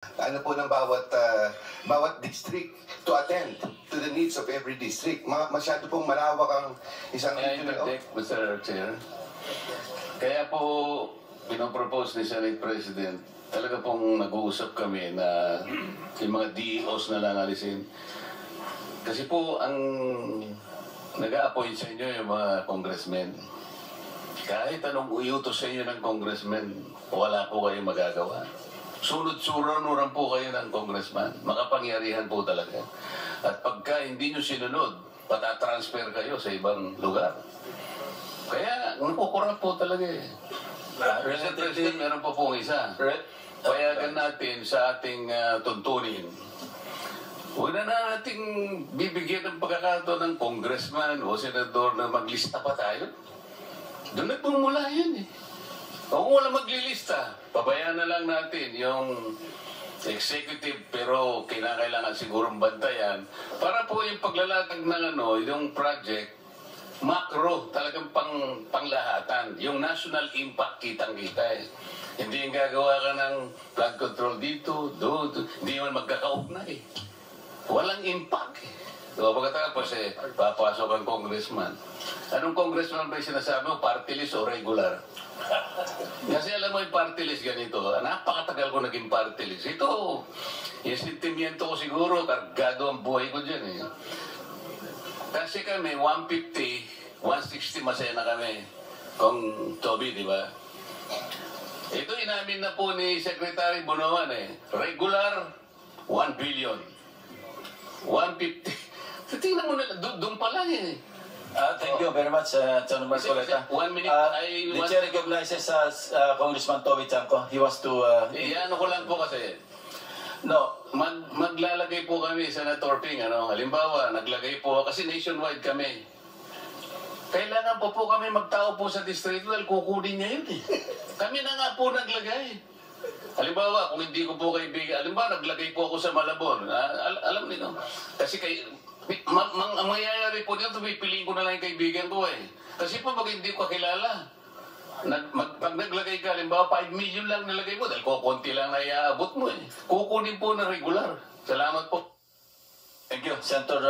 ano po ng bawat district to attend to the needs of every district. Masyado pong malawak ang isang regional. Mr. Chair, kaya po pinopropose ni Senate President, talaga pong nag-uusap kami na yung mga DEOs na lang alisin. Kasi po ang nag-a-appoint sa inyo yung mga congressmen. Kahit anong uyutos sa inyo ng congressman, wala po kayong magagawa. Sunod-surunuran po kayo ng congressman. Makapangyarihan po talaga. At pagka hindi nyo sinunod, patatransfer kayo sa ibang lugar. Kaya, nakukurap po talaga eh. Mr. President, meron po pong isa. Payagan natin sa ating tuntunin. Huwag na nating bibigyan ng pagkakataon ng congressman o senador na maglista pa tayo. Doon nagmumula yan eh. Kung wala maglilista, pabayaan na lang natin yung executive pero kinakailangan sigurong bantayan para po yung paglalatag ng yung project, macro, talagang panglahatan. Yung national impact, kitang-kita eh. Hindi yung gagawa ka ng flood control dito, doon, hindi man magkakaugnay. Walang impact eh. So, pagkatapos eh, papasok ang congressman. Anong congressman ba yung sinasabi mo? Party list o regular? Kasi alam mo yung party list ganito, napakatagal ko naging party list. Ito, yung sentimiento ko siguro, kargado ang buhay ko dyan eh. Kasi kami, 150, 160 masaya na kami. Kung Toby, di ba? Ito inamin na po ni Secretary Bunoan eh. Regular, 1 billion. 150. So, tingnan mo na, doon pa lang eh. Thank you very much, Senator Marcoleta. 1 minute. The chair recognizes Congressman Toby Chanco. He was to... Ano ko lang po kasi. No. Maglalagay po kami, Senator Ping, halimbawa, naglagay po, kasi nationwide kami. Kailangan po kami magtao po sa distrito dahil kukunin niya yun eh. Kami na nga po naglagay. Halimbawa, kung hindi ko po kaibigan, halimbawa, naglagay po ako sa Malabon. Alam niyo, kasi ang mangyayari po dito, pipiliin ko na lang yung kaibigan ko eh. Kasi po, pag hindi ko kakilala, pag naglagay ka, halimbawa, 5 million lang nilagay mo, dahil konti lang na iaabot mo eh. Kukunin po na regular. Salamat po. Thank you, Senator